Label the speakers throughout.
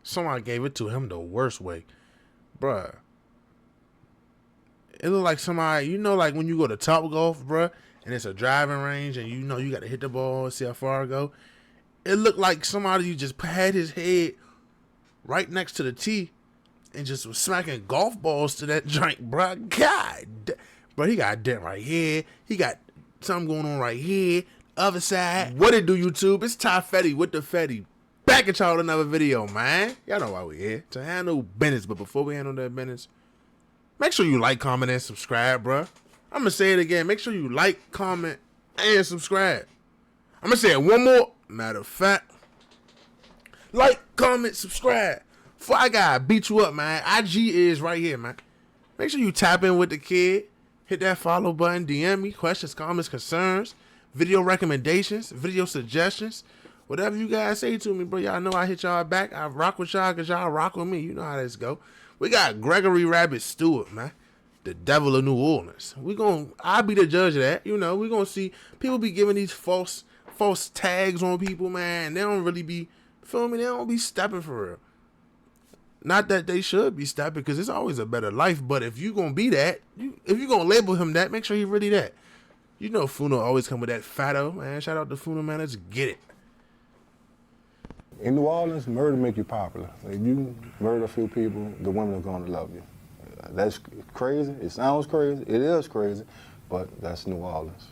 Speaker 1: Somebody gave it to him the worst way. Bruh. It looked like somebody, like when you go to Top Golf, bruh, and it's a driving range and you got to hit the ball and see how far it go. It looked like somebody just had his head right next to the tee and just was smacking golf balls to that joint, bruh. God. Bro, he got a dent right here. He got something going on right here. Other side. What it do, YouTube? It's Ty Fetty with the Fetty. Back at y'all with another video, man. Y'all know why we here. To handle business. But before we handle that business, make sure you like, comment, and subscribe, bruh. I'm going to say it again. Make sure you like, comment, and subscribe. I'm going to say it one more. Matter of fact, like, comment, subscribe. Before I gotta beat you up, man, IG is right here, man. Make sure you tap in with the kid. Hit that follow button. DM me questions, comments, concerns, video recommendations, video suggestions. Whatever you guys say to me, bro. Y'all know I hit y'all back. I rock with y'all because y'all rock with me. You know how this go. We got Gregory Rabbit Stewart, man. The devil of New Orleans. I'll be the judge of that. We're going to see. People be giving these false tags on people, man. They don't really be, feel me? They don't be stepping for real. Not that they should be stepping, because it's always a better life. But if you going to be that, if you going to label him that, make sure he really that. Funo always come with that fatto, man. Shout out to Funo, man. Let's get it.
Speaker 2: In New Orleans, murder make you popular. If you murder a few people, the women are going to love you. That's crazy. It sounds crazy. It is crazy, but that's New Orleans.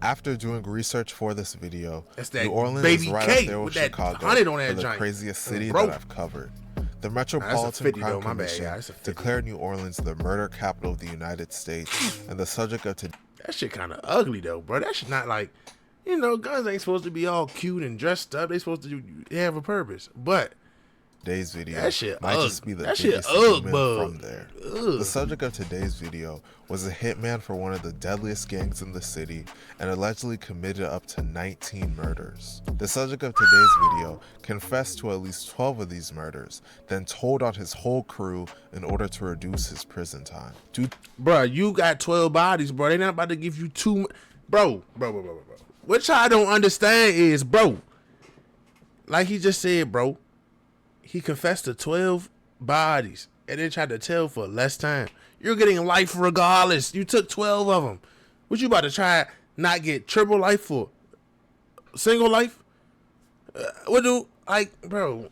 Speaker 3: After doing research for this video,
Speaker 1: New
Speaker 3: Orleans is right up there with Chicago
Speaker 1: on
Speaker 3: for the
Speaker 1: giant.
Speaker 3: Craziest city that I've covered. The Metropolitan Crime Commission declared New Orleans the murder capital of the United States, and the subject of today.
Speaker 1: That shit kind of ugly though, bro. That shit not like, guns ain't supposed to be all cute and dressed up. They supposed to have a purpose. But
Speaker 3: today's video
Speaker 1: that shit
Speaker 3: might just be the biggest from there. The subject of today's video was a hitman for one of the deadliest gangs in the city and allegedly committed up to 19 murders. The subject of today's video confessed to at least 12 of these murders, then told on his whole crew in order to reduce his prison time.
Speaker 1: Bro, you got 12 bodies, bro. They not about to give you two. Bro. What y'all don't understand is, bro, like he just said, bro, he confessed to 12 bodies and then tried to tell for less time. You're getting life regardless. You took 12 of them. What you about to try not get triple life for single life? Bro,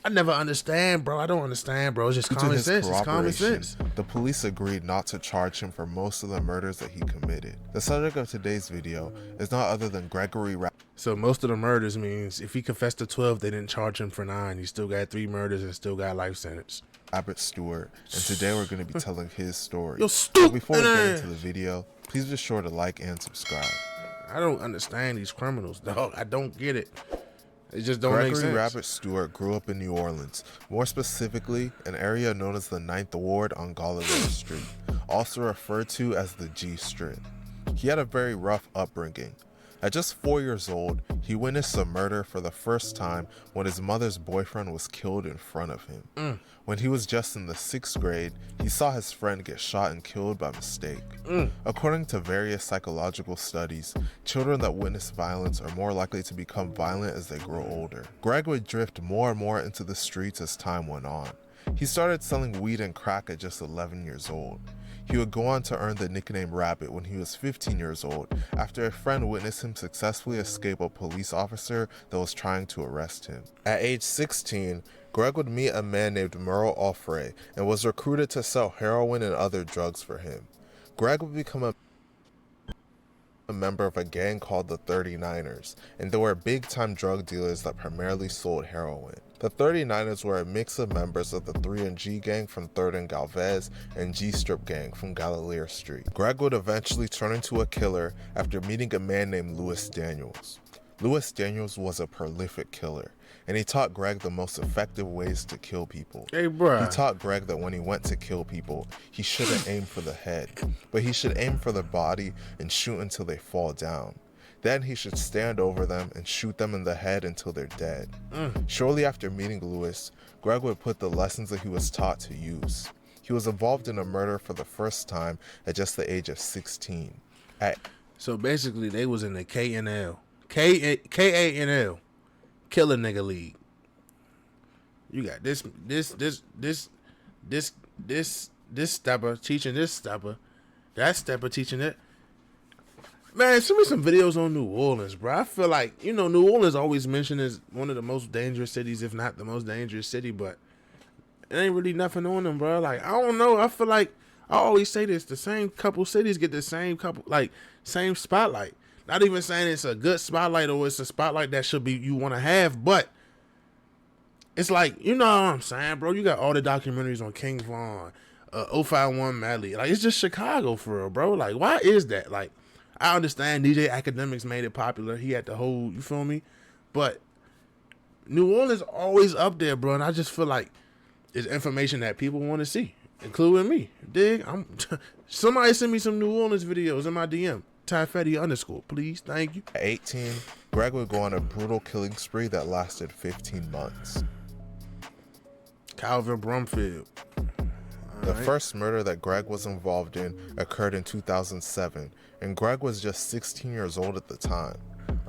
Speaker 1: I never understand, bro. I don't understand, bro. It's just common sense. It's common sense.
Speaker 3: The police agreed not to charge him for most of the murders that he committed. The subject of today's video is not other than Gregory Rabbit.
Speaker 1: So most of the murders means if he confessed to 12, they didn't charge him for 9. He still got 3 murders and still got life sentence.
Speaker 3: Rabbit Stewart, and today we're going to be telling his story.
Speaker 1: You're stupid.
Speaker 3: Before we get into the video, please be sure to like and subscribe.
Speaker 1: I don't understand these criminals, dog. I don't get it. It just don't make sense.
Speaker 3: Gregory Rabbit Stewart grew up in New Orleans, more specifically an area known as the 9th Ward on Galileo Street, also referred to as the G Strip. He had a very rough upbringing. At just 4 years old, he witnessed a murder for the first time when his mother's boyfriend was killed in front of him. When he was just in the 6th grade, he saw his friend get shot and killed by mistake. According to various psychological studies, children that witness violence are more likely to become violent as they grow older. Greg would drift more and more into the streets as time went on. He started selling weed and crack at just 11 years old. He would go on to earn the nickname Rabbit when he was 15 years old after a friend witnessed him successfully escape a police officer that was trying to arrest him. At age 16, Greg would meet a man named Merle Offray and was recruited to sell heroin and other drugs for him. Greg would become a member of a gang called the 39ers, and they were big-time drug dealers that primarily sold heroin. The 39ers were a mix of members of the 3 and G gang from 3rd and Galvez and G Strip gang from Galileo Street. Greg would eventually turn into a killer after meeting a man named Louis Daniels. Louis Daniels was a prolific killer, and he taught Greg the most effective ways to kill people.
Speaker 1: Hey, bro.
Speaker 3: He taught Greg that when he went to kill people, he shouldn't aim for the head, but he should aim for the body and shoot until they fall down. Then he should stand over them and shoot them in the head until they're dead. Shortly after meeting Louis, Greg would put the lessons that he was taught to use. He was involved in a murder for the first time at just the age of 16.
Speaker 1: So basically, they was in the KANL, Killer Nigga League. You got this stepper teaching this stepper, that stepper teaching it. Man, send me some videos on New Orleans, bro. I feel like, New Orleans always mentioned as one of the most dangerous cities, if not the most dangerous city, but it ain't really nothing on them, bro. Like, I don't know. I feel like I always say this: the same couple cities get the same same spotlight. Not even saying it's a good spotlight or it's a spotlight that should be you want to have, but it's like, you know what I'm saying, bro. You got all the documentaries on King Von, 051 Medley. Like, it's just Chicago for real, bro. Like, why is that? Like, I understand DJ Academics made it popular. He had the whole, you feel me? But New Orleans always up there, bro. And I just feel like it's information that people want to see, including me. Dig? Somebody send me some New Orleans videos in my DM. Ty_Fetty_, please. Thank you.
Speaker 3: At 18, Greg would go on a brutal killing spree that lasted 15 months.
Speaker 1: Calvin Brumfield.
Speaker 3: The first murder that Greg was involved in occurred in 2007, and Greg was just 16 years old at the time.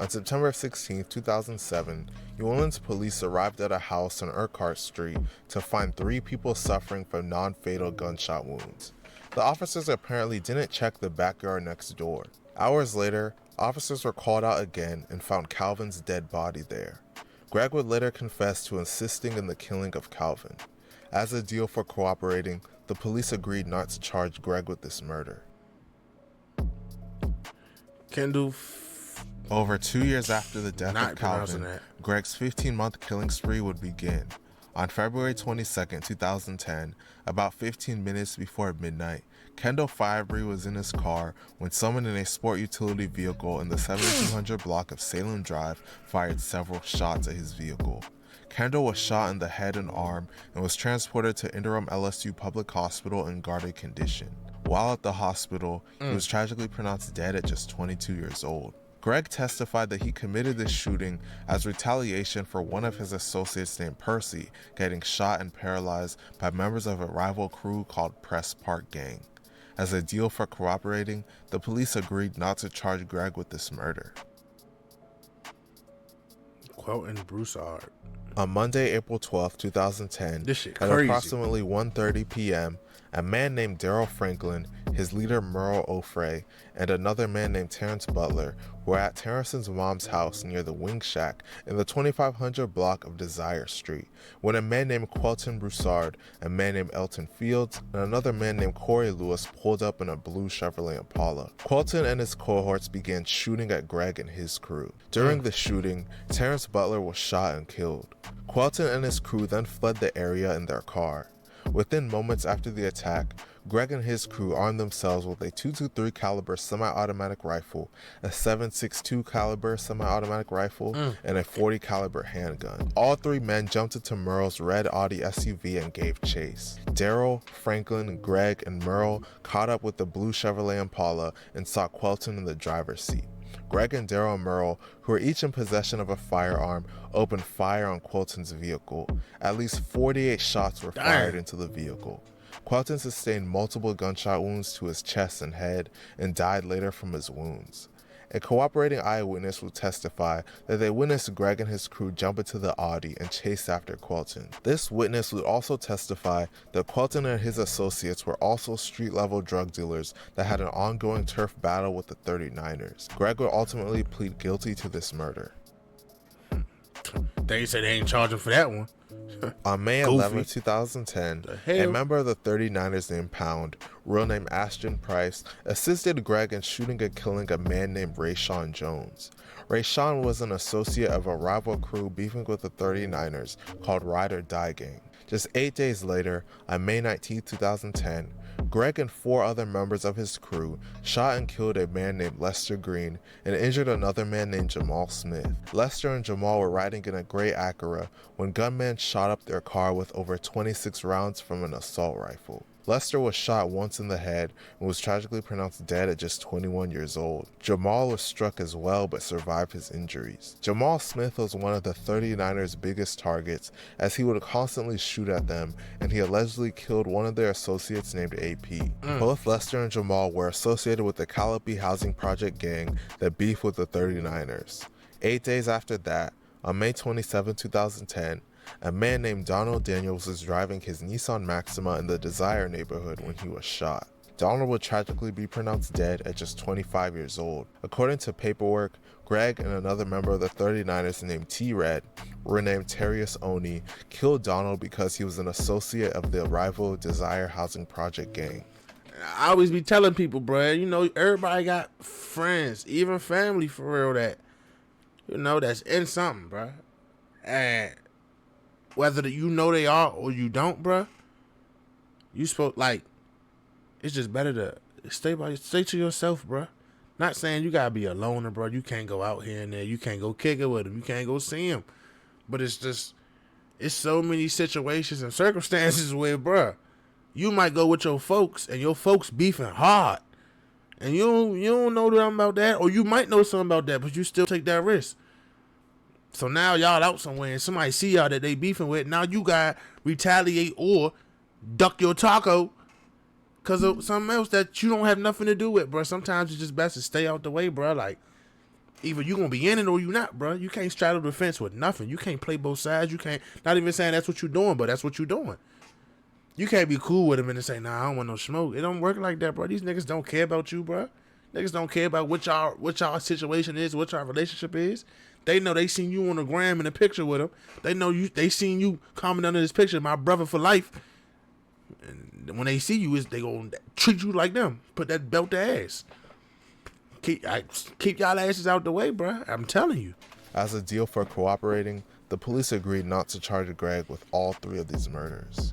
Speaker 3: On September 16, 2007, New Orleans police arrived at a house on Urquhart Street to find 3 people suffering from non-fatal gunshot wounds. The officers apparently didn't check the backyard next door. Hours later, officers were called out again and found Calvin's dead body there. Greg would later confess to assisting in the killing of Calvin. As a deal for cooperating, the police agreed not to charge Greg with this murder.
Speaker 1: Kendall.
Speaker 3: Over 2 years after the death of Calvin, Greg's 15-month killing spree would begin. On February 22, 2010, about 15 minutes before midnight, Kendall Firebee was in his car when someone in a sport utility vehicle in the 7200 block of Salem Drive fired several shots at his vehicle. Kendall was shot in the head and arm and was transported to Interim LSU Public Hospital in guarded condition. While at the hospital, he was tragically pronounced dead at just 22 years old. Greg testified that he committed this shooting as retaliation for one of his associates named Percy getting shot and paralyzed by members of a rival crew called Press Park Gang. As a deal for cooperating, the police agreed not to charge Greg with this murder.
Speaker 1: Quelton Broussard.
Speaker 3: On Monday, April 12, 2010,
Speaker 1: this shit
Speaker 3: at
Speaker 1: crazy.
Speaker 3: approximately 1:30 p.m., a man named Daryl Franklin, his leader Merle O'Fray, and another man named Terrence Butler were at Terrence's mom's house near the Wing Shack in the 2500 block of Desire Street, when a man named Quelton Broussard, a man named Elton Fields, and another man named Corey Lewis pulled up in a blue Chevrolet Impala. Quelton and his cohorts began shooting at Greg and his crew. During the shooting, Terrence Butler was shot and killed. Quelton and his crew then fled the area in their car. Within moments after the attack, Greg and his crew armed themselves with a .223 caliber semi-automatic rifle, a .7.62 caliber semi-automatic rifle, and a .40 caliber handgun. All 3 men jumped into Merle's red Audi SUV and gave chase. Daryl, Franklin, Greg, and Merle caught up with the blue Chevrolet Impala and saw Quelton in the driver's seat. Greg and Daryl and Merle, who were each in possession of a firearm, opened fire on Quelton's vehicle. At least 48 shots were fired into the vehicle. Quelton sustained multiple gunshot wounds to his chest and head and died later from his wounds. A cooperating eyewitness will testify that they witnessed Greg and his crew jump into the Audi and chase after Quelton. This witness would also testify that Quelton and his associates were also street-level drug dealers that had an ongoing turf battle with the 39ers. Greg would ultimately plead guilty to this murder.
Speaker 1: They said they ain't charging for that one.
Speaker 3: On May 11, 2010, a member of the 39ers named Pound, real name Ashton Price, assisted Greg in shooting and killing a man named Rayshawn Jones. Rayshawn was an associate of a rival crew beefing with the 39ers called Ride or Die Gang. Just 8 days later, on May 19, 2010, Greg and 4 other members of his crew shot and killed a man named Lester Green and injured another man named Jamal Smith. Lester and Jamal were riding in a gray Acura when gunmen shot up their car with over 26 rounds from an assault rifle. Lester was shot once in the head and was tragically pronounced dead at just 21 years old. Jamal was struck as well but survived his injuries. Jamal Smith was one of the 39ers' biggest targets as he would constantly shoot at them, and he allegedly killed one of their associates named AP. Both Lester and Jamal were associated with the Calliope Housing Project gang that beefed with the 39ers. 8 days after that, on May 27, 2010, A man named Donald Daniels was driving his Nissan Maxima in the Desire neighborhood when he was shot. Donald would tragically be pronounced dead at just 25 years old. According to paperwork, Greg and another member of the 39ers named T-Red, renamed Terrius Oni, killed Donald because he was an associate of the rival Desire Housing Project gang.
Speaker 1: I always be telling people, bruh, you know, everybody got friends, even family for real, that, you know, that's in something, bruh. And whether you know they are or you don't, bruh, you supposed, like, it's just better to stay to yourself, bruh. Not saying you gotta be a loner, bro. You can't go out here and there. You can't go kick it with him. You can't go see him. But it's just, it's so many situations and circumstances where, bruh, you might go with your folks and your folks beefing hard. And you don't know nothing about that. Or you might know something about that, but you still take that risk. So now y'all out somewhere and somebody see y'all that they beefing with. Now you gotta retaliate or duck your taco because of something else that you don't have nothing to do with, bro. Sometimes it's just best to stay out the way, bro. Like, either you gonna be in it or you not, bro. You can't straddle the fence with nothing. You can't play both sides. You can't, not even saying that's what you're doing, but that's what you're doing. You can't be cool with them and say, nah, I don't want no smoke. It don't work like that, bro. These niggas don't care about you, bro. Niggas don't care about what y'all situation is, what y'all relationship is. They know they seen you on the gram in a picture with them. They know they seen you comment under this picture, my brother for life. And when they see you, they gonna treat you like them. Put that belt to ass. Keep y'all asses out the way, bro. I'm telling you.
Speaker 3: As a deal for cooperating, the police agreed not to charge Greg with all 3 of these murders.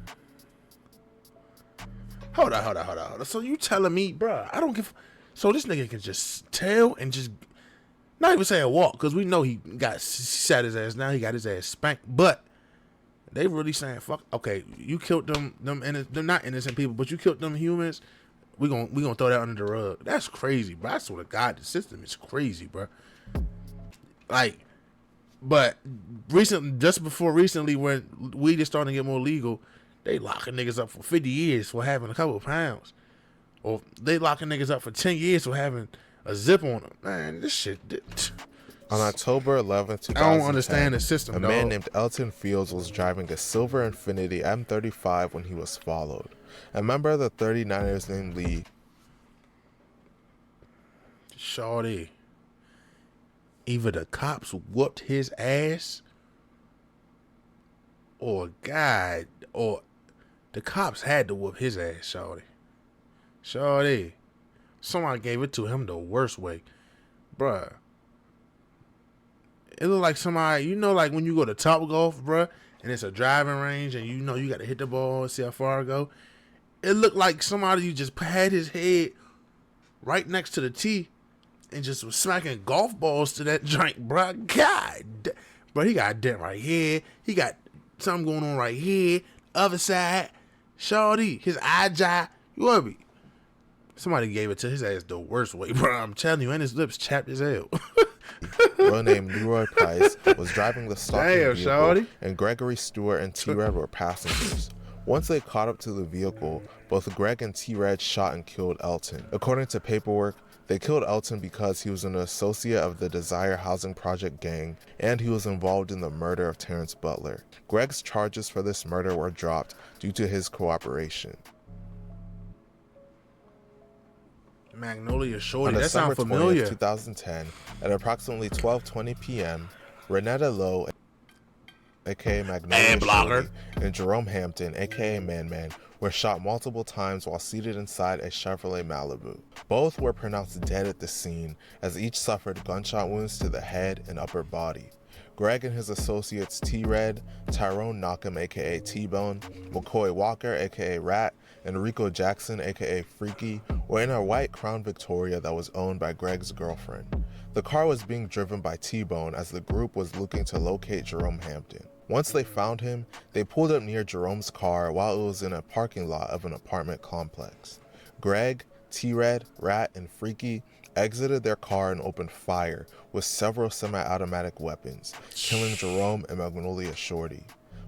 Speaker 1: Hold on. So you telling me, bro, I don't give... So this nigga can just tell and just... Not even say a walk, because we know he sat his ass down. He got his ass spanked. But they really saying, fuck, okay, you killed them they're not innocent people, but you killed them humans. We gonna throw that under the rug. That's crazy, bro. I swear to God, the system is crazy, bro. Like, but just before recently, when weed is starting to get more legal, they locking niggas up for 50 years for having a couple of pounds. Or they locking niggas up for 10 years for having a zip on them. Man, this shit...
Speaker 3: On October 11, 2010,
Speaker 1: I don't understand the system,
Speaker 3: a
Speaker 1: dog.
Speaker 3: man named Elton Fields was driving a silver Infiniti M35 when he was followed. A member of the 39ers named Lee...
Speaker 1: Shawty. Either the cops whooped his ass, or the cops had to whoop his ass, Shawty. Shawty. Somebody gave it to him the worst way. Bruh. It looked like somebody, you know, like when you go to Top Golf, bruh, and it's a driving range and you know you got to hit the ball and see how far it go. It looked like somebody just had his head right next to the tee and just was smacking golf balls to that joint, bruh. God. Bruh, he got a dent right here. He got something going on right here. Other side. Shawty. His eye jai. You want me? Somebody gave it to his ass the worst way, bro. I'm telling you, and his lips chapped as hell.
Speaker 3: Girl named Leroy Price was driving the stopping vehicle,
Speaker 1: shawty.
Speaker 3: And Gregory Stewart and T-Red were passengers. Once they caught up to the vehicle, both Greg and T-Red shot and killed Elton. According to paperwork, they killed Elton because he was an associate of the Desire Housing Project gang, and he was involved in the murder of Terrence Butler. Greg's charges for this murder were dropped due to his cooperation.
Speaker 1: Magnolia Shorty,
Speaker 3: On
Speaker 1: that sounds familiar.
Speaker 3: 20th, 2010, at approximately 12:20 p.m., Renetta Lowe, aka Magnolia Shorty, and Jerome Hampton, aka Man Man, were shot multiple times while seated inside a Chevrolet Malibu. Both were pronounced dead at the scene, as each suffered gunshot wounds to the head and upper body. Greg and his associates T-Red, Tyrone Knockham, aka T-Bone, McCoy Walker, aka Rat, and Rico Jackson, aka Freaky, were in a white Crown Victoria that was owned by Greg's girlfriend. The car was being driven by T-Bone as the group was looking to locate Jerome Hampton. Once they found him, they pulled up near Jerome's car while it was in a parking lot of an apartment complex. Greg, T-Red, Rat, and Freaky exited their car and opened fire with several semi-automatic weapons, killing Jerome and Magnolia Shorty.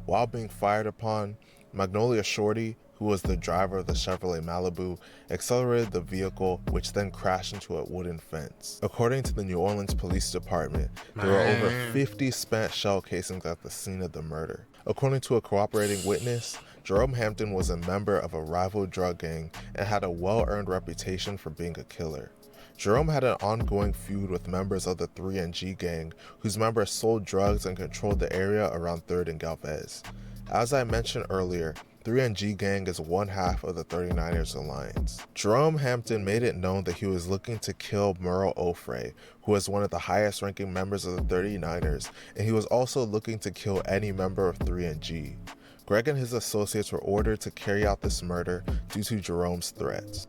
Speaker 3: While being fired upon, Magnolia Shorty, who was the driver of the Chevrolet Malibu, accelerated the vehicle, which then crashed into a wooden fence. According to the New Orleans Police Department, there were over 50 spent shell casings at the scene of the murder. According to a cooperating witness, Jerome Hampton was a member of a rival drug gang and had a well-earned reputation for being a killer. Jerome had an ongoing feud with members of the 3NG gang, whose members sold drugs and controlled the area around 3rd and Galvez. As I mentioned earlier, 3NG gang is one half of the 39ers Alliance. Jerome Hampton made it known that he was looking to kill Merle Ofrey, who was one of the highest ranking members of the 39ers, and he was also looking to kill any member of 3NG. Greg and his associates were ordered to carry out this murder due to Jerome's threats.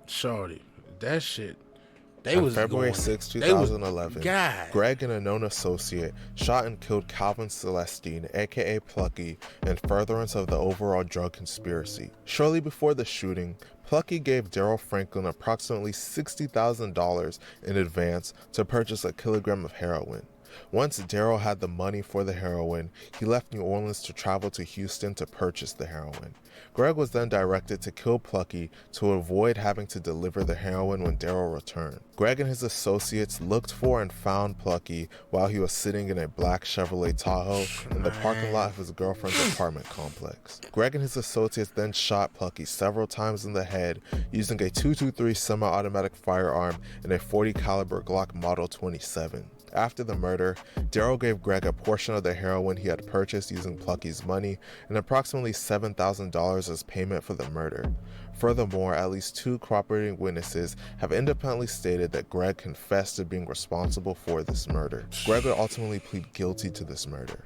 Speaker 1: Shorty, that shit. They
Speaker 3: On
Speaker 1: was
Speaker 3: February
Speaker 1: going,
Speaker 3: 6,
Speaker 1: they was-
Speaker 3: 2011,
Speaker 1: God.
Speaker 3: Greg and a known associate shot and killed Calvin Celestine, aka Plucky, in furtherance of the overall drug conspiracy. Shortly before the shooting, Plucky gave Daryl Franklin approximately $60,000 in advance to purchase a kilogram of heroin. Once Daryl had the money for the heroin, he left New Orleans to travel to Houston to purchase the heroin. Greg was then directed to kill Plucky to avoid having to deliver the heroin when Daryl returned. Greg and his associates looked for and found Plucky while he was sitting in a black Chevrolet Tahoe in the parking lot of his girlfriend's apartment complex. Greg and his associates then shot Plucky several times in the head using a .223 semi-automatic firearm and a .40 caliber Glock Model 27. After the murder, Daryl gave Greg a portion of the heroin he had purchased using Plucky's money and approximately $7,000 as payment for the murder. Furthermore, at least 2 cooperating witnesses have independently stated that Greg confessed to being responsible for this murder. Greg would ultimately plead guilty to this murder.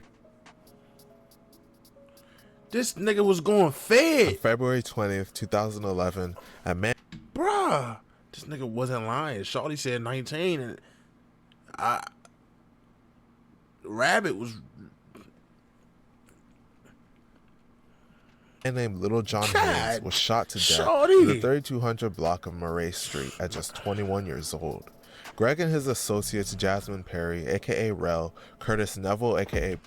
Speaker 1: This nigga was going
Speaker 3: On
Speaker 1: fed.
Speaker 3: February 20th, 2011, a man
Speaker 1: Bruh. This nigga wasn't lying. Shorty said 19 and Rabbit was
Speaker 3: named Little John
Speaker 1: God,
Speaker 3: Haynes was shot to death
Speaker 1: Shorty.
Speaker 3: in the 3200 block of Murray Street at just 21 years old. Greg and his associates Jasmine Perry, aka Rel, Curtis Neville, aka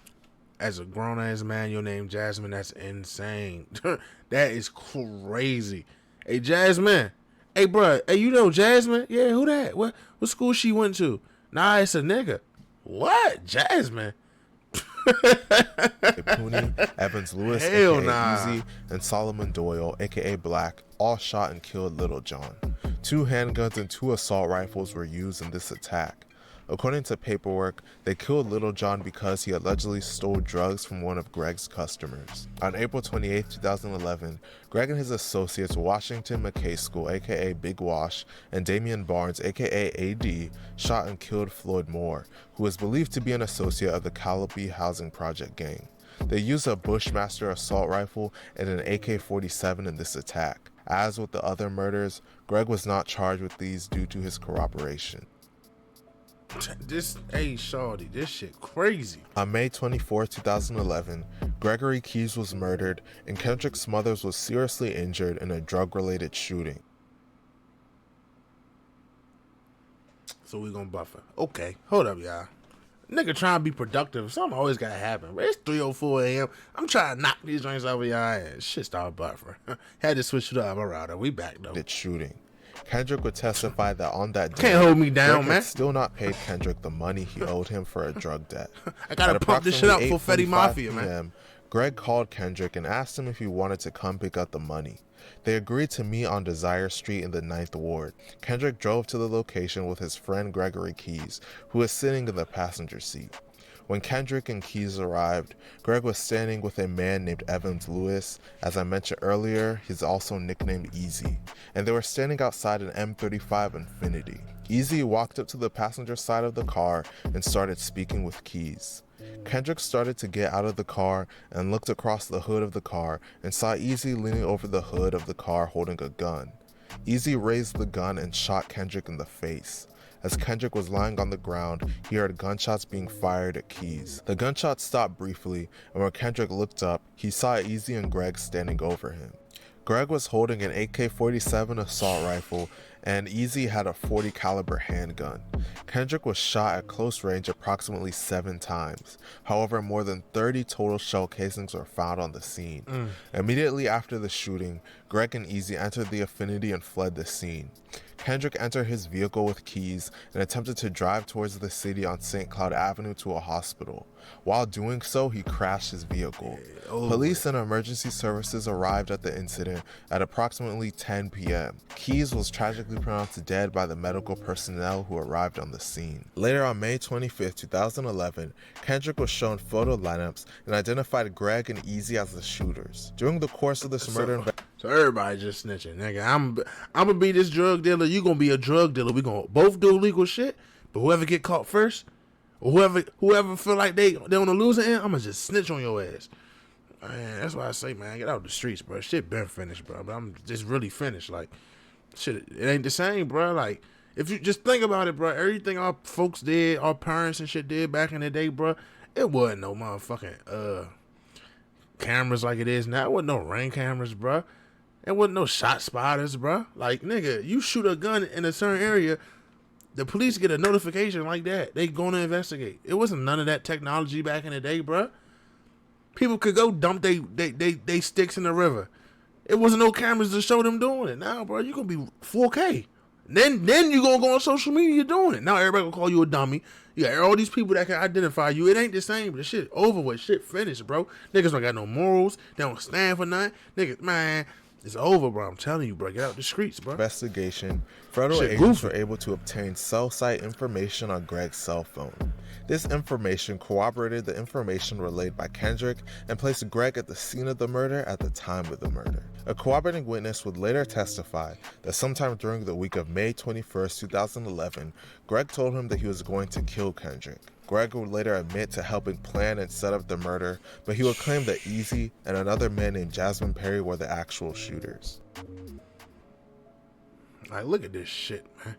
Speaker 1: as a grown ass man, your name Jasmine, that's insane. That is crazy. Hey Jasmine. Hey bruh, hey you know Jasmine? Yeah, who that? What school she went to? Nah, it's a nigga. What? Jasmine?
Speaker 3: Pooney, Evans Lewis,
Speaker 1: Hell
Speaker 3: aka
Speaker 1: nah.
Speaker 3: Easy, and Solomon Doyle, aka Black, all shot and killed Little John. 2 handguns and 2 assault rifles were used in this attack. According to paperwork, they killed Little John because he allegedly stole drugs from one of Greg's customers. On April 28, 2011, Greg and his associates Washington McCaskill, aka Big Wash, and Damian Barnes, aka AD, shot and killed Floyd Moore, who is believed to be an associate of the Calliope Housing Project gang. They used a Bushmaster assault rifle and an AK-47 in this attack. As with the other murders, Greg was not charged with these due to his cooperation.
Speaker 1: This, hey, shorty, this shit crazy.
Speaker 3: On May 24, 2011, Gregory Keys was murdered and Kendrick Smothers was seriously injured in a drug-related shooting.
Speaker 1: So we gonna buffer. Okay, hold up, y'all. Nigga trying to be productive. Something always gotta happen. It's 3:04 a.m. I'm trying to knock these joints over y'all ass. Shit started buffering. Had to switch it up. All right, we back though.
Speaker 3: Shooting. Kendrick would testify that on that day,
Speaker 1: Can't hold me down,
Speaker 3: Greg
Speaker 1: man.
Speaker 3: had still not paid Kendrick the money he owed him for a drug debt.
Speaker 1: I gotta
Speaker 3: At
Speaker 1: pump this shit up for
Speaker 3: approximately
Speaker 1: Fetty Mafia,
Speaker 3: 8:45
Speaker 1: man.
Speaker 3: p.m., Greg called Kendrick and asked him if he wanted to come pick up the money. They agreed to meet on Desire Street in the 9th Ward. Kendrick drove to the location with his friend Gregory Keys, who was sitting in the passenger seat. When Kendrick and Keys arrived, Greg was standing with a man named Evans Lewis. As I mentioned earlier, he's also nicknamed Easy, and they were standing outside an M35 Infinity. Easy walked up to the passenger side of the car and started speaking with Keys. Kendrick started to get out of the car and looked across the hood of the car and saw Easy leaning over the hood of the car holding a gun. Easy raised the gun and shot Kendrick in the face. As Kendrick was lying on the ground, he heard gunshots being fired at Keys. The gunshots stopped briefly, and when Kendrick looked up, he saw Easy and Greg standing over him. Greg was holding an AK-47 assault rifle, and Easy had a .40 caliber handgun. Kendrick was shot at close range approximately 7 times. However, more than 30 total shell casings were found on the scene. Immediately after the shooting, Greg and Easy entered the Infinity and fled the scene. Kendrick entered his vehicle with keys and attempted to drive towards the city on St. Cloud Avenue to a hospital. While doing so, he crashed his vehicle. Police and emergency services arrived at the incident at approximately 10 p.m. Keys was tragically pronounced dead by the medical personnel who arrived on the scene. Later on May 25, 2011, Kendrick was shown photo lineups and identified Greg and Easy as the shooters. During the course of this murder
Speaker 1: So everybody just snitching, nigga. I'm gonna be this drug dealer. You gonna be a drug dealer. We gonna both do illegal shit. But whoever get caught first, or whoever feel like they on the losing end, I'ma just snitch on your ass. Man, that's why I say, man, get out the streets, bro. Shit been finished, bro. But I'm just really finished. Like, shit, it ain't the same, bro. Like, if you just think about it, bro, everything our folks did, our parents and shit did back in the day, bro, it wasn't no motherfucking cameras like it is now. It wasn't no ring cameras, bro. There wasn't no shot spotters, bro. Like, nigga, you shoot a gun in a certain area, the police get a notification like that. They gonna investigate. It wasn't none of that technology back in the day, bro. People could go dump they sticks in the river. It wasn't no cameras to show them doing it. Now, bro, you gonna be 4K. Then you gonna go on social media doing it. Now everybody gonna call you a dummy. You got all these people that can identify you. It ain't the same. The shit over with. Shit finished, bro. Niggas don't got no morals. They don't stand for nothing. Niggas, man, it's over, bro. I'm telling you, bro. Get out the streets, bro.
Speaker 3: Investigation, federal agents were able to obtain cell site information on Greg's cell phone. This information corroborated the information relayed by Kendrick and placed Greg at the scene of the murder at the time of the murder. A corroborating witness would later testify that sometime during the week of May 21st, 2011, Greg told him that he was going to kill Kendrick. Greg would later admit to helping plan and set up the murder, but he would claim that Easy and another man named Jasmine Perry were the actual shooters.
Speaker 1: Like, look at this shit, man.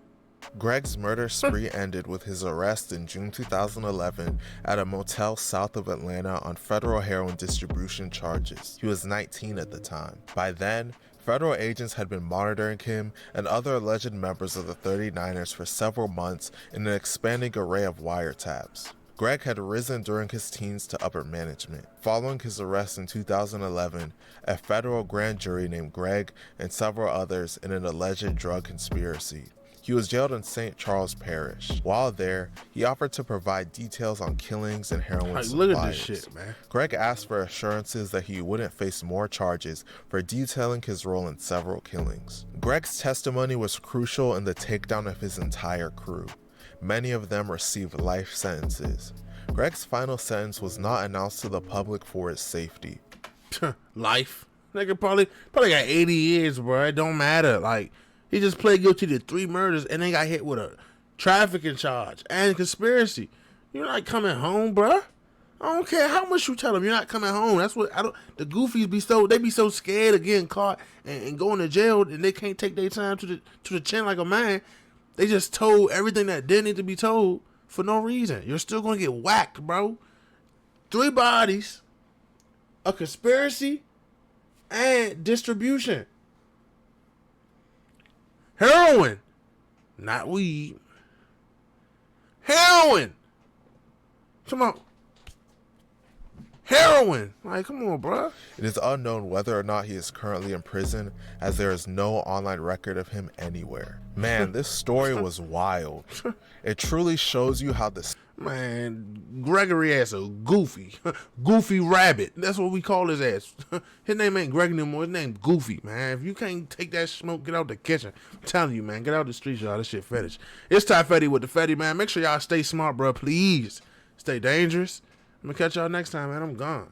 Speaker 3: Greg's murder spree ended with his arrest in June 2011 at a motel south of Atlanta on federal heroin distribution charges. He was 19 at the time. By then, federal agents had been monitoring him and other alleged members of the 39ers for several months in an expanding array of wiretaps. Greg had risen during his teens to upper management. Following his arrest in 2011, a federal grand jury named Greg and several others in an alleged drug conspiracy. He was jailed in St. Charles Parish. While there, he offered to provide details on killings and heroin suppliers.
Speaker 1: Look at this shit, man.
Speaker 3: Greg asked for assurances that he wouldn't face more charges for detailing his role in several killings. Greg's testimony was crucial in the takedown of his entire crew. Many of them received life sentences. Greg's final sentence was not announced to the public for his safety.
Speaker 1: Life? Nigga probably got 80 years, bro. It don't matter. Like, he just pled guilty to 3 murders and then got hit with a trafficking charge and conspiracy. You're not coming home, bro. I don't care how much you tell them you're not coming home. That's what the goofies be so scared of getting caught and going to jail, and they can't take their time to the chin like a man. They just told everything that didn't need to be told for no reason. You're still gonna get whacked, bro. 3 bodies, a conspiracy, and distribution. Heroin, not weed. Heroin. Come on. Heroin. Like, come on, bro.
Speaker 3: It is unknown whether or not he is currently in prison, as there is no online record of him anywhere. Man, this story was wild. It truly shows you how this...
Speaker 1: Man, Gregory ass a goofy. Goofy rabbit. That's what we call his ass. His name ain't Greg anymore. His name Goofy, man. If you can't take that smoke, get out the kitchen. I'm telling you, man. Get out the streets, y'all. This shit fetish. It's Ty Fetty with the Fetty, man. Make sure y'all stay smart, bro. Please. Stay dangerous. I'm gonna catch y'all next time, man. I'm gone.